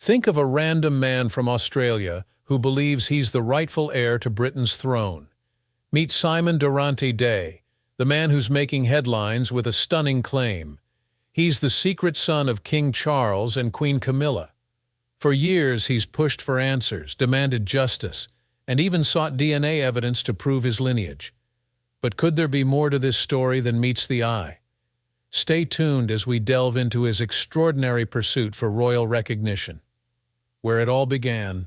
Think of a random man from Australia who believes he's the rightful heir to Britain's throne. Meet Simon Durante Day, the man who's making headlines with a stunning claim. He's the secret son of King Charles and Queen Camilla. For years he's pushed for answers, demanded justice, and even sought DNA evidence to prove his lineage. But could there be more to this story than meets the eye? Stay tuned as we delve into his extraordinary pursuit for royal recognition. Where it all began.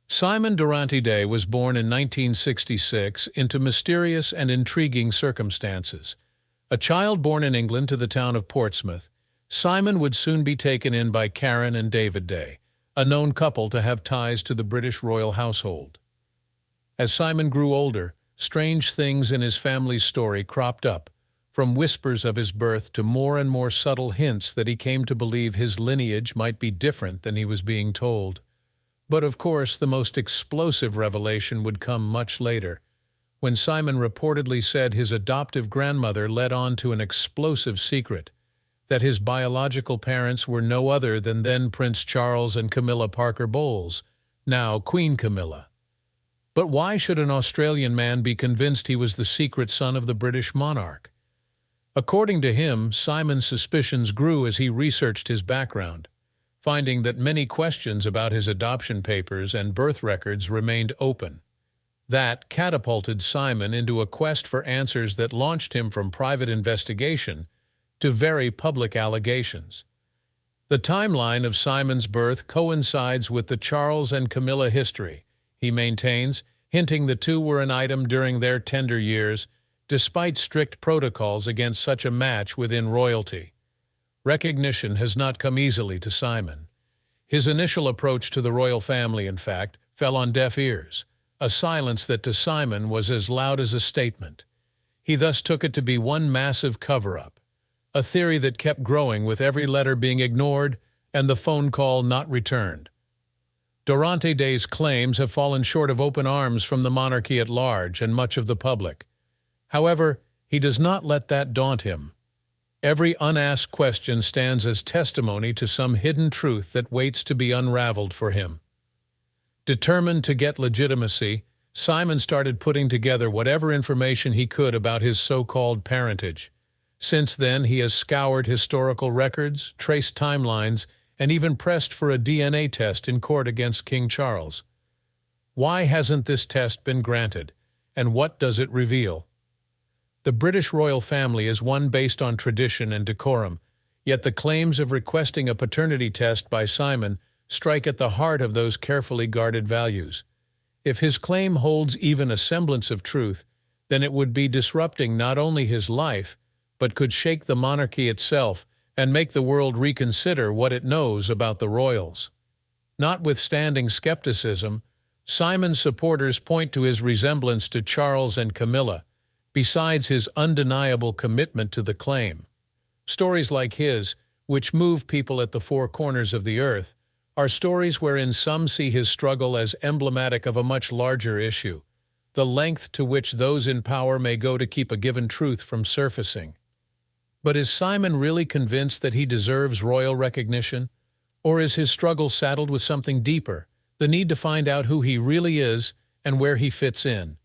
Simon Durante Day was born in 1966 into mysterious and intriguing circumstances. A child born in England to the town of Portsmouth, Simon would soon be taken in by Karen and David Day, a known couple to have ties to the British royal household. As Simon grew older, strange things in his family's story cropped up, from whispers of his birth to more and more subtle hints that he came to believe his lineage might be different than he was being told. But of course, the most explosive revelation would come much later, when Simon reportedly said his adoptive grandmother let on to an explosive secret, that his biological parents were no other than then Prince Charles and Camilla Parker Bowles, now Queen Camilla. But why should an Australian man be convinced he was the secret son of the British monarch? According to him, Simon's suspicions grew as he researched his background, finding that many questions about his adoption papers and birth records remained open. That catapulted Simon into a quest for answers that launched him from private investigation to very public allegations. The timeline of Simon's birth coincides with the Charles and Camilla history, he maintains, hinting the two were an item during their tender years, despite strict protocols against such a match within royalty. Recognition has not come easily to Simon. His initial approach to the royal family, in fact, fell on deaf ears, a silence that to Simon was as loud as a statement. He thus took it to be one massive cover-up, a theory that kept growing with every letter being ignored and the phone call not returned. Durante Day's claims have fallen short of open arms from the monarchy at large and much of the public. However, he does not let that daunt him. Every unasked question stands as testimony to some hidden truth that waits to be unraveled for him. Determined to get legitimacy, Simon started putting together whatever information he could about his so-called parentage. Since then, he has scoured historical records, traced timelines, and even pressed for a DNA test in court against King Charles. Why hasn't this test been granted, and what does it reveal? The British royal family is one based on tradition and decorum, yet the claims of requesting a paternity test by Simon strike at the heart of those carefully guarded values. If his claim holds even a semblance of truth, then it would be disrupting not only his life, but could shake the monarchy itself and make the world reconsider what it knows about the royals. Notwithstanding skepticism, Simon's supporters point to his resemblance to Charles and Camilla, besides his undeniable commitment to the claim. Stories like his, which move people at the four corners of the earth, are stories wherein some see his struggle as emblematic of a much larger issue, the length to which those in power may go to keep a given truth from surfacing. But is Simon really convinced that he deserves royal recognition? Or is his struggle saddled with something deeper, the need to find out who he really is and where he fits in?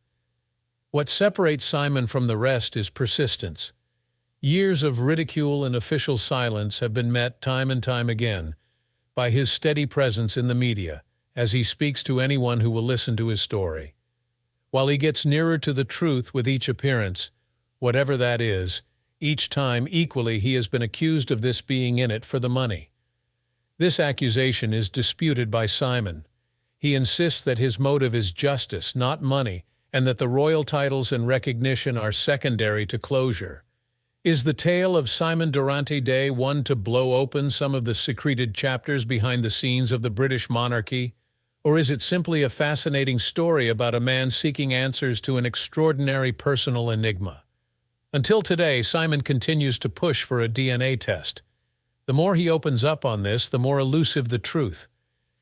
What separates Simon from the rest is persistence. Years of ridicule and official silence have been met time and time again by his steady presence in the media as he speaks to anyone who will listen to his story. While he gets nearer to the truth with each appearance, whatever that is, each time equally he has been accused of this being in it for the money. This accusation is disputed by Simon. He insists that his motive is justice, not money, and that the royal titles and recognition are secondary to closure. Is the tale of Simon Durante Day one to blow open some of the secreted chapters behind the scenes of the British monarchy? Or is it simply a fascinating story about a man seeking answers to an extraordinary personal enigma? Until today, Simon continues to push for a DNA test. The more he opens up on this, the more elusive the truth.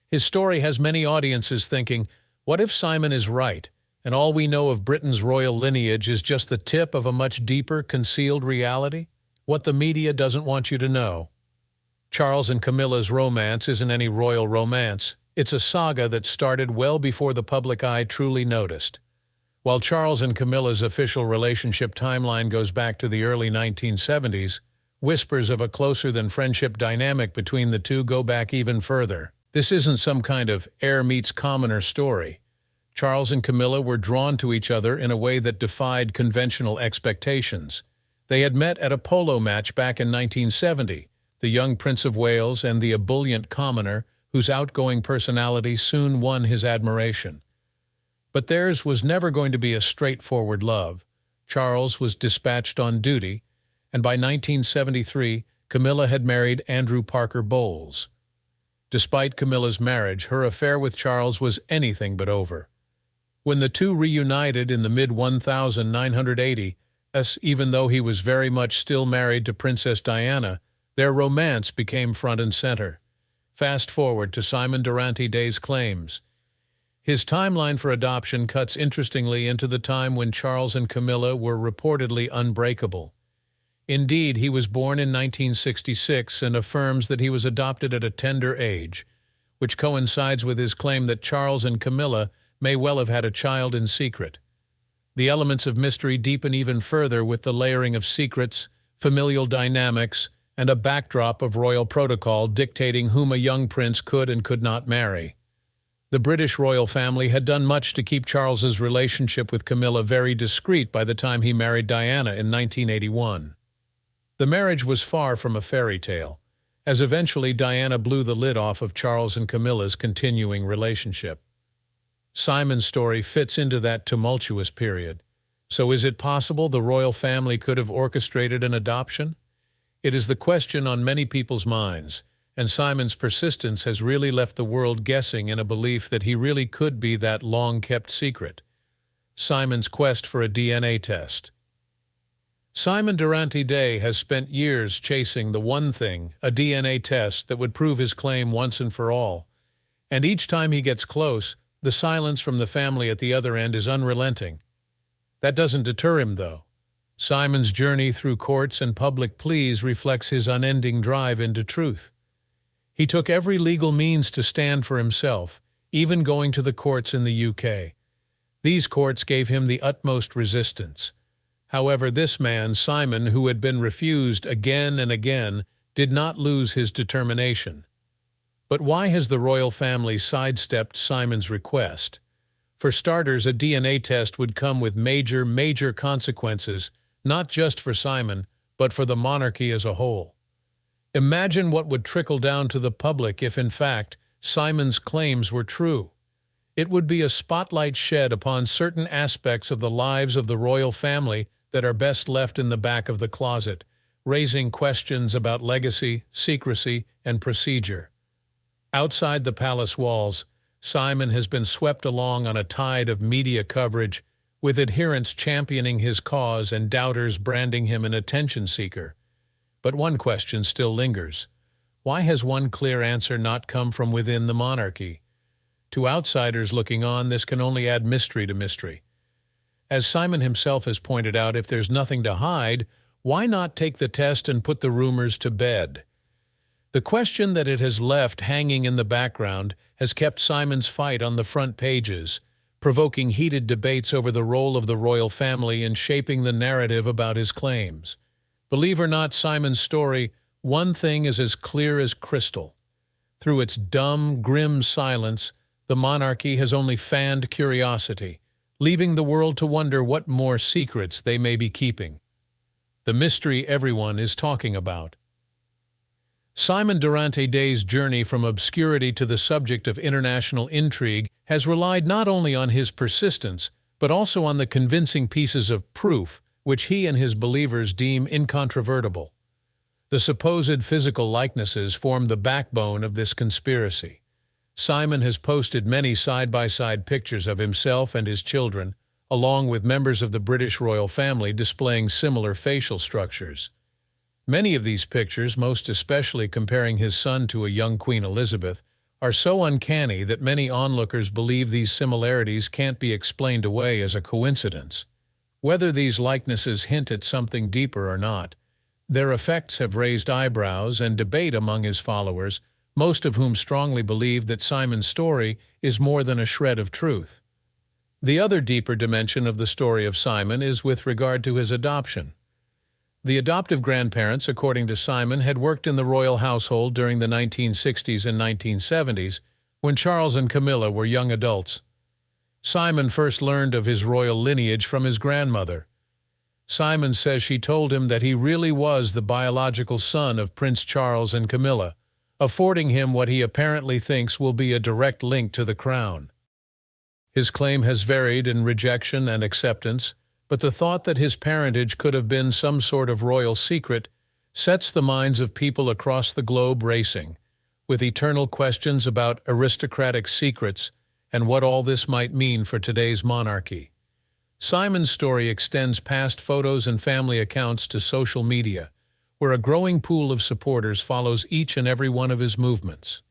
His story has many audiences thinking, what if Simon is right, and all we know of Britain's royal lineage is just the tip of a much deeper, concealed reality? What the media doesn't want you to know. Charles and Camilla's romance isn't any royal romance. It's a saga that started well before the public eye truly noticed. While Charles and Camilla's official relationship timeline goes back to the early 1970s, whispers of a closer-than-friendship dynamic between the two go back even further. This isn't some kind of heir meets commoner story. Charles and Camilla were drawn to each other in a way that defied conventional expectations. They had met at a polo match back in 1970, the young Prince of Wales and the ebullient commoner, whose outgoing personality soon won his admiration. But theirs was never going to be a straightforward love. Charles was dispatched on duty, and by 1973, Camilla had married Andrew Parker Bowles. Despite Camilla's marriage, her affair with Charles was anything but over. When the two reunited in the mid-1980s, even though he was very much still married to Princess Diana, their romance became front and center. Fast forward to Simon Durante Day's claims. His timeline for adoption cuts interestingly into the time when Charles and Camilla were reportedly unbreakable. Indeed, he was born in 1966 and affirms that he was adopted at a tender age, which coincides with his claim that Charles and Camilla may well have had a child in secret. The elements of mystery deepen even further with the layering of secrets, familial dynamics, and a backdrop of royal protocol dictating whom a young prince could and could not marry. The British royal family had done much to keep Charles's relationship with Camilla very discreet by the time he married Diana in 1981. The marriage was far from a fairy tale, as eventually Diana blew the lid off of Charles and Camilla's continuing relationship. Simon's story fits into that tumultuous period. So is it possible the royal family could have orchestrated an adoption? It is the question on many people's minds, and Simon's persistence has really left the world guessing in a belief that he really could be that long-kept secret. Simon's quest for a DNA test. Simon Durante Day has spent years chasing the one thing, a DNA test that would prove his claim once and for all. And each time he gets close, the silence from the family at the other end is unrelenting. That doesn't deter him, though. Simon's journey through courts and public pleas reflects his unending drive into truth. He took every legal means to stand for himself, even going to the courts in the UK. These courts gave him the utmost resistance. However, this man, Simon, who had been refused again and again, did not lose his determination. But why has the royal family sidestepped Simon's request? For starters, a DNA test would come with major consequences, not just for Simon, but for the monarchy as a whole. Imagine what would trickle down to the public if, in fact, Simon's claims were true. It would be a spotlight shed upon certain aspects of the lives of the royal family that are best left in the back of the closet, raising questions about legacy, secrecy, and procedure. Outside the palace walls, Simon has been swept along on a tide of media coverage, with adherents championing his cause and doubters branding him an attention seeker. But one question still lingers. Why has one clear answer not come from within the monarchy? To outsiders looking on, this can only add mystery to mystery. As Simon himself has pointed out, if there's nothing to hide, why not take the test and put the rumors to bed? The question that it has left hanging in the background has kept Simon's fight on the front pages, provoking heated debates over the role of the royal family in shaping the narrative about his claims. Believe or not, Simon's story, one thing is as clear as crystal. Through its dumb, grim silence, the monarchy has only fanned curiosity, leaving the world to wonder what more secrets they may be keeping. The mystery everyone is talking about. Simon Durante Day's journey from obscurity to the subject of international intrigue has relied not only on his persistence, but also on the convincing pieces of proof which he and his believers deem incontrovertible. The supposed physical likenesses form the backbone of this conspiracy. Simon has posted many side-by-side pictures of himself and his children, along with members of the British royal family displaying similar facial structures. Many of these pictures, most especially comparing his son to a young Queen Elizabeth, are so uncanny that many onlookers believe these similarities can't be explained away as a coincidence. Whether these likenesses hint at something deeper or not, Their effects have raised eyebrows and debate among his followers, most of whom strongly believe that Simon's story is more than a shred of truth. The other deeper dimension of the story of Simon is with regard to his adoption. The adoptive grandparents, according to Simon, had worked in the royal household during the 1960s and 1970s, when Charles and Camilla were young adults. Simon first learned of his royal lineage from his grandmother. Simon says she told him that he really was the biological son of Prince Charles and Camilla, affording him what he apparently thinks will be a direct link to the crown. His claim has varied in rejection and acceptance, but the thought that his parentage could have been some sort of royal secret sets the minds of people across the globe racing, with eternal questions about aristocratic secrets and what all this might mean for today's monarchy. Simon's story extends past photos and family accounts to social media, where a growing pool of supporters follows each and every one of his movements.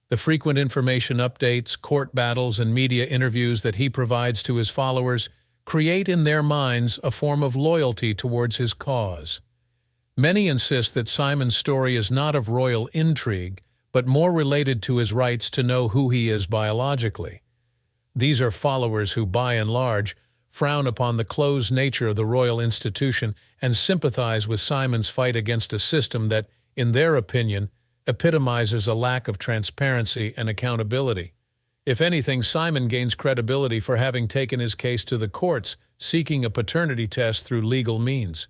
The frequent information updates, court battles, and media interviews that he provides to his followers create in their minds a form of loyalty towards his cause. Many insist that Simon's story is not of royal intrigue, but more related to his rights to know who he is biologically. These are followers who, by and large, frown upon the closed nature of the royal institution and sympathize with Simon's fight against a system that, in their opinion, epitomizes a lack of transparency and accountability. If anything, Simon gains credibility for having taken his case to the courts, seeking a paternity test through legal means.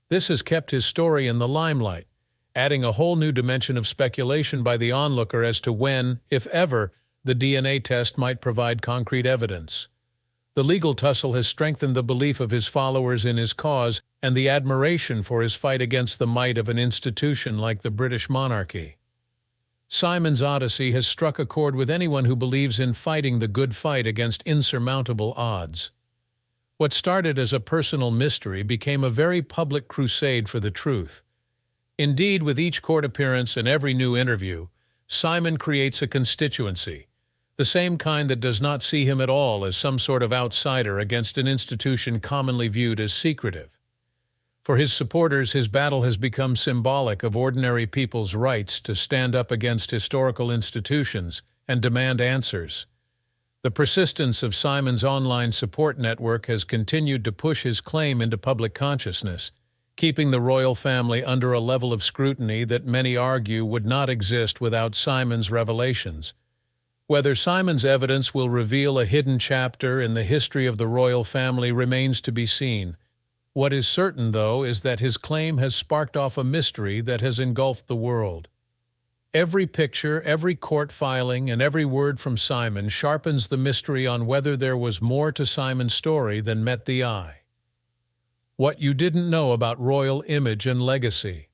This has kept his story in the limelight, adding a whole new dimension of speculation by the onlooker as to when, if ever, the DNA test might provide concrete evidence. The legal tussle has strengthened the belief of his followers in his cause and the admiration for his fight against the might of an institution like the British monarchy. Simon's odyssey has struck a chord with anyone who believes in fighting the good fight against insurmountable odds. What started as a personal mystery became a very public crusade for the truth. Indeed, with each court appearance and every new interview, Simon creates a constituency, the same kind that does not see him at all as some sort of outsider against an institution commonly viewed as secretive. For his supporters, his battle has become symbolic of ordinary people's rights to stand up against historical institutions and demand answers. The persistence of Simon's online support network has continued to push his claim into public consciousness, keeping the royal family under a level of scrutiny that many argue would not exist without Simon's revelations. Whether Simon's evidence will reveal a hidden chapter in the history of the royal family remains to be seen. What is certain, though, is that his claim has sparked off a mystery that has engulfed the world. Every picture, every court filing, and every word from Simon sharpens the mystery on whether there was more to Simon's story than met the eye. What you didn't know about royal image and legacy.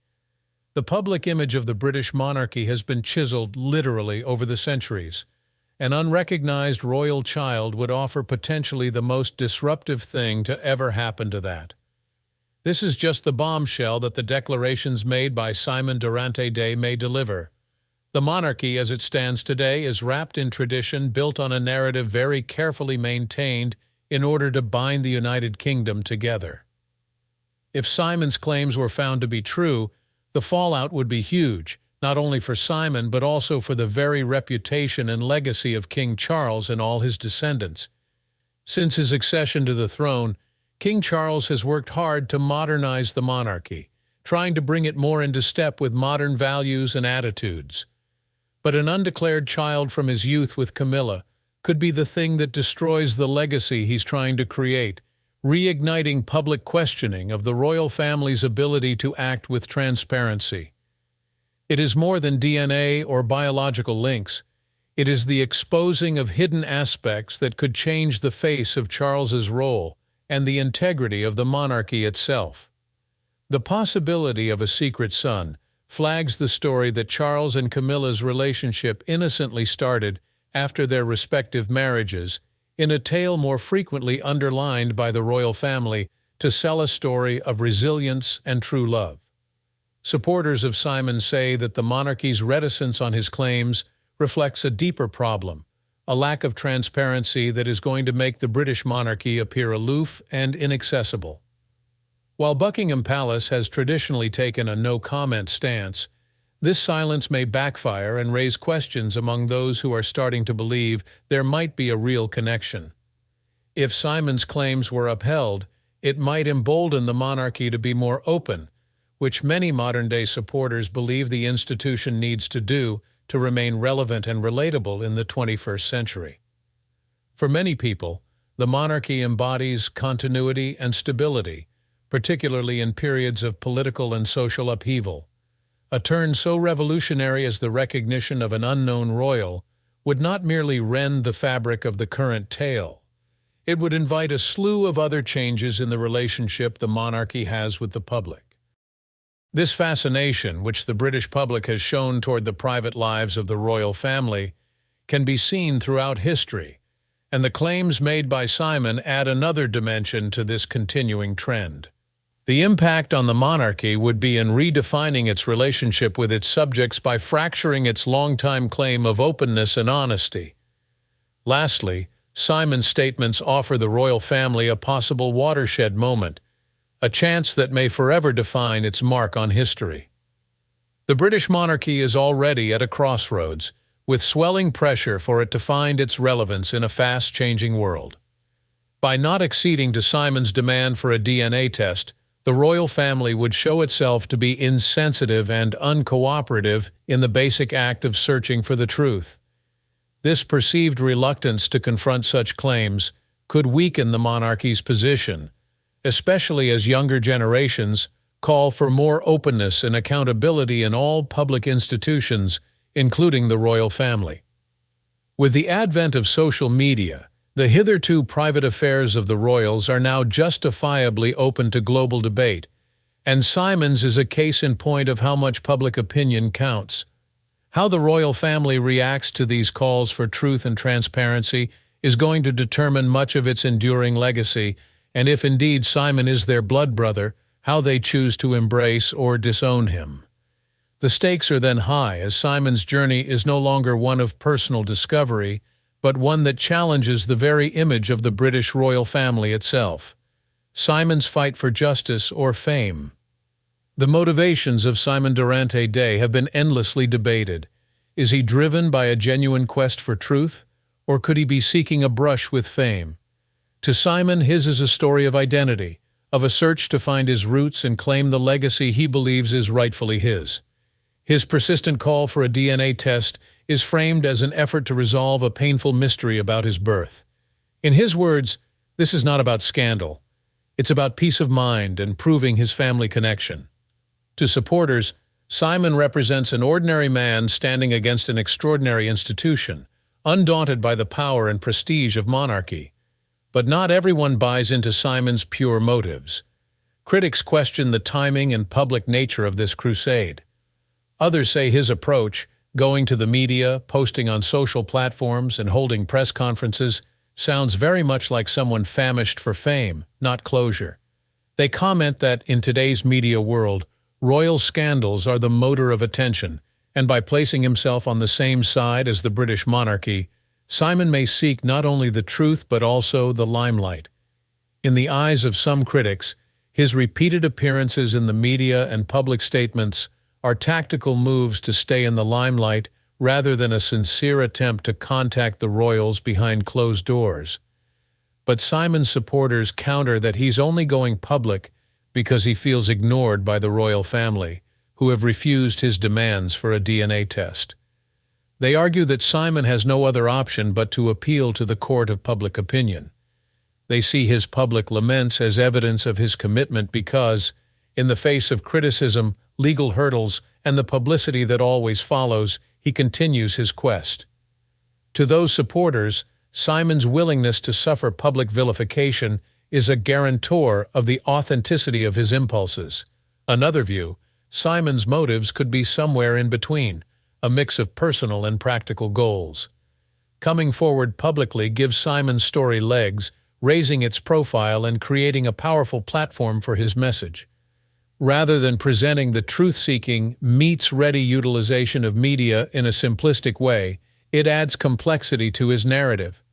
The public image of the British monarchy has been chiseled literally over the centuries. An unrecognized royal child would offer potentially the most disruptive thing to ever happen to that. This is just the bombshell that the declarations made by Simon Durante may deliver. The monarchy, as it stands today, is wrapped in tradition built on a narrative very carefully maintained in order to bind the United Kingdom together. If Simon's claims were found to be true, the fallout would be huge, not only for Simon but also for the very reputation and legacy of King Charles and all his descendants. Since his accession to the throne, King Charles has worked hard to modernize the monarchy, trying to bring it more into step with modern values and attitudes. But an undeclared child from his youth with Camilla could be the thing that destroys the legacy he's trying to create, reigniting public questioning of the royal family's ability to act with transparency. It is more than DNA or biological links. It is the exposing of hidden aspects that could change the face of Charles's role and the integrity of the monarchy itself. The possibility of a secret son flags the story that Charles and Camilla's relationship innocently started after their respective marriages, in a tale more frequently underlined by the royal family to sell a story of resilience and true love. Supporters of Simon say that the monarchy's reticence on his claims reflects a deeper problem, a lack of transparency that is going to make the British monarchy appear aloof and inaccessible. While Buckingham Palace has traditionally taken a no-comment stance, this silence may backfire and raise questions among those who are starting to believe there might be a real connection. If Simon's claims were upheld, it might embolden the monarchy to be more open, which many modern-day supporters believe the institution needs to do to remain relevant and relatable in the 21st century. For many people, the monarchy embodies continuity and stability, particularly in periods of political and social upheaval. A turn so revolutionary as the recognition of an unknown royal would not merely rend the fabric of the current tale. It would invite a slew of other changes in the relationship the monarchy has with the public. This fascination, which the British public has shown toward the private lives of the royal family, can be seen throughout history, and the claims made by Simon add another dimension to this continuing trend. The impact on the monarchy would be in redefining its relationship with its subjects by fracturing its longtime claim of openness and honesty. Lastly, Simon's statements offer the royal family a possible watershed moment, a chance that may forever define its mark on history. The British monarchy is already at a crossroads, with swelling pressure for it to find its relevance in a fast-changing world. By not acceding to Simon's demand for a DNA test, the royal family would show itself to be insensitive and uncooperative in the basic act of searching for the truth. This perceived reluctance to confront such claims could weaken the monarchy's position, especially as younger generations call for more openness and accountability in all public institutions, including the royal family. With the advent of social media, the hitherto private affairs of the royals are now justifiably open to global debate, and Simon's is a case in point of how much public opinion counts. How the royal family reacts to these calls for truth and transparency is going to determine much of its enduring legacy, and if indeed Simon is their blood brother, how they choose to embrace or disown him. The stakes are then high, as Simon's journey is no longer one of personal discovery, but one that challenges the very image of the British royal family itself. Simon's fight for justice or fame. The motivations of Simon Durante Day have been endlessly debated. Is he driven by a genuine quest for truth, or could he be seeking a brush with fame? To Simon, his is a story of identity, of a search to find his roots and claim the legacy he believes is rightfully his. His persistent call for a DNA test is framed as an effort to resolve a painful mystery about his birth. In his words, this is not about scandal. It's about peace of mind and proving his family connection. To supporters, Simon represents an ordinary man standing against an extraordinary institution, undaunted by the power and prestige of monarchy. But not everyone buys into Simon's pure motives. Critics question the timing and public nature of this crusade. Others say his approach, going to the media, posting on social platforms, and holding press conferences, sounds very much like someone famished for fame, not closure. They comment that in today's media world, royal scandals are the motor of attention, and by placing himself on the same side as the British monarchy, Simon may seek not only the truth but also the limelight. In the eyes of some critics, his repeated appearances in the media and public statements are tactical moves to stay in the limelight rather than a sincere attempt to contact the royals behind closed doors. But Simon's supporters counter that he's only going public because he feels ignored by the royal family, who have refused his demands for a DNA test. They argue that Simon has no other option but to appeal to the court of public opinion. They see his public laments as evidence of his commitment because, in the face of criticism, legal hurdles, and the publicity that always follows, he continues his quest. To those supporters, Simon's willingness to suffer public vilification is a guarantor of the authenticity of his impulses. Another view, Simon's motives could be somewhere in between, a mix of personal and practical goals. Coming forward publicly gives Simon's story legs, raising its profile and creating a powerful platform for his message. Rather than presenting the truth-seeking, meets-ready utilization of media in a simplistic way, it adds complexity to his narrative.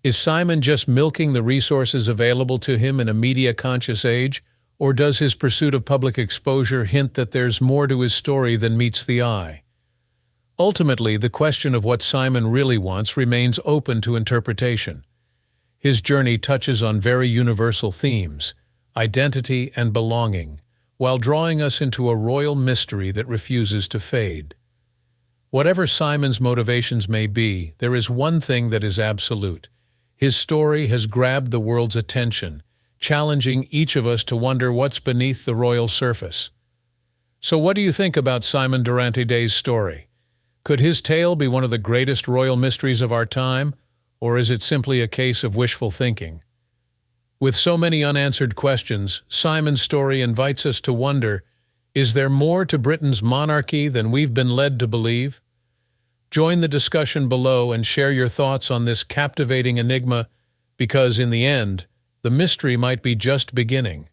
Is Simon just milking the resources available to him in a media-conscious age, Or does his pursuit of public exposure hint that there's more to his story than meets the eye? Ultimately, the question of what Simon really wants remains open to interpretation. His journey touches on very universal themes, identity and belonging, while drawing us into a royal mystery that refuses to fade. Whatever Simon's motivations may be, there is one thing that is absolute. His story has grabbed the world's attention, challenging each of us to wonder what's beneath the royal surface. So what do you think about Simon Durante's story? Could his tale be one of the greatest royal mysteries of our time, or is it simply a case of wishful thinking? With so many unanswered questions, Simon's story invites us to wonder, is there more to Britain's monarchy than we've been led to believe? Join the discussion below and share your thoughts on this captivating enigma, because in the end, the mystery might be just beginning.